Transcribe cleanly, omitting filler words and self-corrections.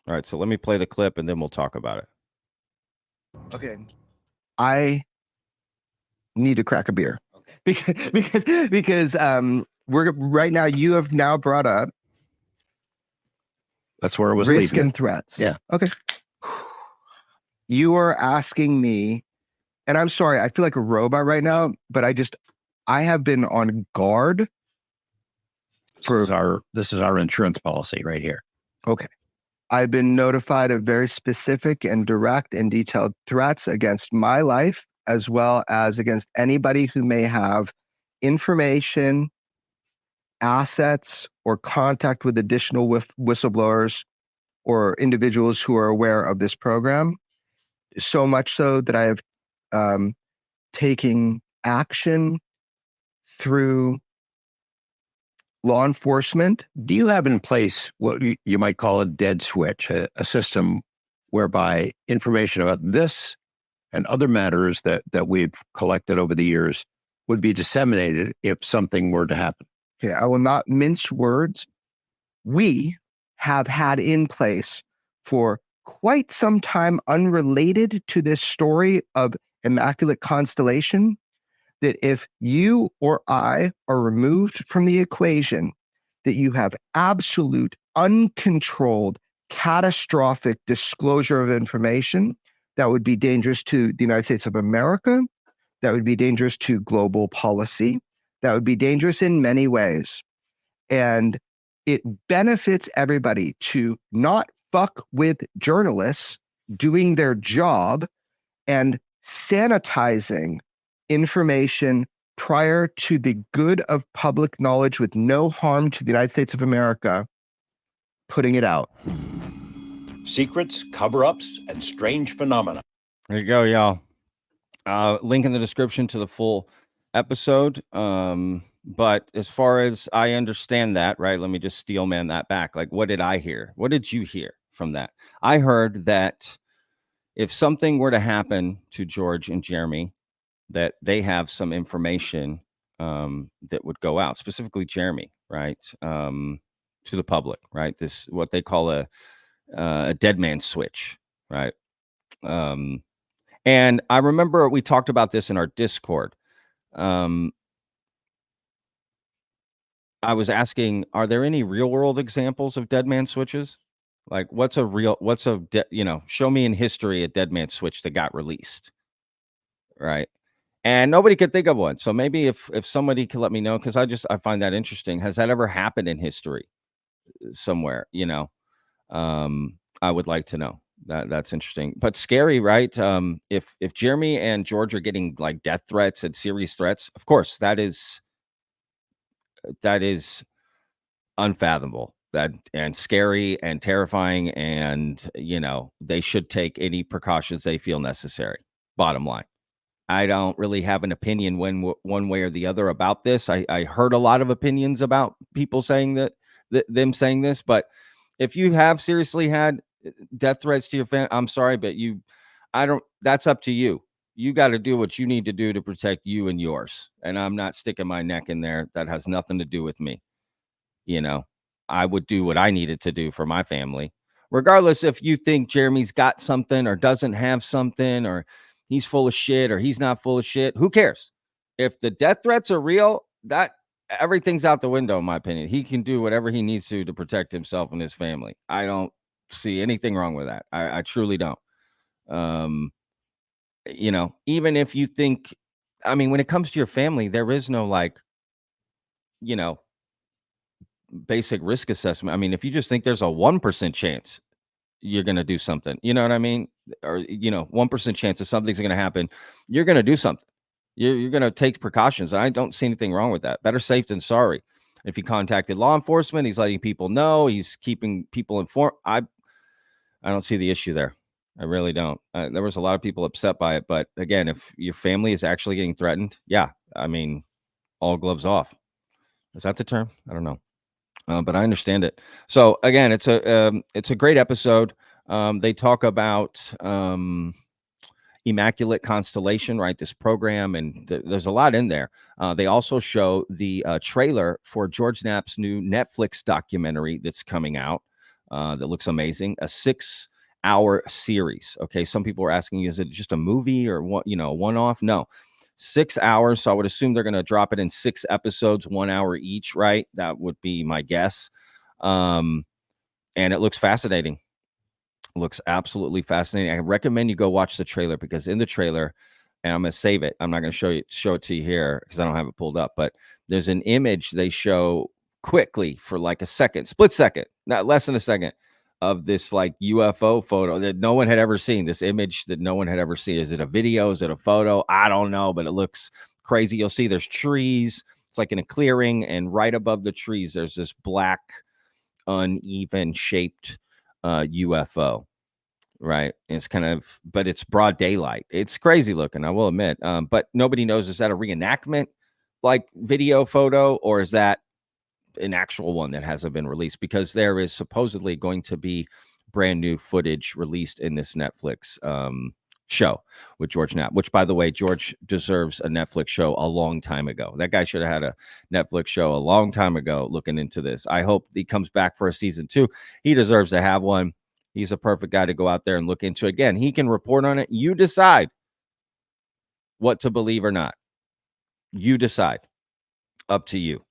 All right, so let me play the clip and then we'll talk about it. Okay. I need to crack a beer. Okay. Because we're right now, you have now brought up That's where it was risk leading. and threats. Yeah. Okay. You are asking me, and I'm sorry, I feel like a robot right now, but I have been on guard for This is our insurance policy right here. Okay. I've been notified of very specific and direct and detailed threats against my life, as well as against anybody who may have information, assets, or contact with additional whistleblowers or individuals who are aware of this program. So much so that I have taken action through law enforcement. Do you have in place what you might call a dead switch, a system whereby information about this and other matters that we've collected over the years would be disseminated if something were to happen? Okay, I will not mince words. We have had in place for quite some time, unrelated to this story of Immaculate Constellation, that if you or I are removed from the equation, that you have absolute, uncontrolled, catastrophic disclosure of information that would be dangerous to the United States of America, that would be dangerous to global policy, that would be dangerous in many ways. And it benefits everybody to not fuck with journalists doing their job and sanitizing information prior to the good of public knowledge with no harm to the United States of America, putting it out. Secrets, cover-ups, and strange phenomena. There you go, y'all. Link in the description to the full episode. But as far as I understand that, right, let me just steelman that back. Like, what did I hear? What did you hear from that? I heard that if something were to happen to George and Jeremy, that they have some information that would go out, specifically Jeremy, right, to the public, right? This, what they call a dead man switch, right? And I remember we talked about this in our Discord. I was asking, are there any real world examples of dead man switches? Like, show me in history a dead man switch that got released, right? And nobody could think of one. So maybe if somebody could let me know, because I find that interesting. Has that ever happened in history somewhere? I would like to know. That's interesting, but scary, right? If Jeremy and George are getting like death threats and serious threats, of course that is unfathomable, and scary and terrifying, and they should take any precautions they feel necessary. Bottom line, I don't really have an opinion one way or the other about this. I heard a lot of opinions about people saying them saying this, but if you have seriously had death threats to your family, I'm sorry, but that's up to you. You got to do what you need to do to protect you and yours. And I'm not sticking my neck in there. That has nothing to do with me. I would do what I needed to do for my family, regardless if you think Jeremy's got something or doesn't have something, or he's full of shit or he's not full of shit. Who cares? If the death threats are real, that everything's out the window, in my opinion. He can do whatever he needs to protect himself and his family. I don't see anything wrong with that. I truly don't. Even if you think, when it comes to your family, there is no basic risk assessment. If you just think there's a 1% chance you're going to do something, you know what I mean? Or, 1% chance that something's going to happen, you're going to do something. You're going to take precautions. I don't see anything wrong with that. Better safe than sorry. If he contacted law enforcement, he's letting people know, he's keeping people informed. I don't see the issue there. I really don't. There was a lot of people upset by it. But again, if your family is actually getting threatened, yeah, all gloves off. Is that the term? I don't know. But I understand it. So again, it's a great episode. They talk about Immaculate Constellation, right? This program, and there's a lot in there. They also show the trailer for George Knapp's new Netflix documentary that's coming out. that looks amazing. A 6-hour series. Okay, some people are asking, is it just a movie or what? One-off? No, 6 hours. So I would assume they're going to drop it in 6 episodes, 1 hour each, right? That would be my guess. And it looks fascinating. Looks absolutely fascinating. I recommend you go watch the trailer, because in the trailer, and I'm going to save it, I'm not going to show it to you here because I don't have it pulled up, but there's an image they show quickly for like a split second, not less than a second, of this like UFO photo that no one had ever seen. This image that no one had ever seen. Is it a video? Is it a photo? I don't know, but it looks crazy. You'll see there's trees. It's like in a clearing, and right above the trees, there's this black, uneven shaped UFO. Right. It's but it's broad daylight. It's crazy looking, I will admit. But nobody knows, is that a reenactment like video photo, or is that an actual one that hasn't been released? Because there is supposedly going to be brand new footage released in this Netflix show with George Knapp, which, by the way, George deserves a Netflix show a long time ago. That guy should have had a Netflix show a long time ago looking into this. I hope he comes back for a season 2. He deserves to have one. He's a perfect guy to go out there and look into. Again, he can report on it. You decide what to believe or not. You decide. Up to you.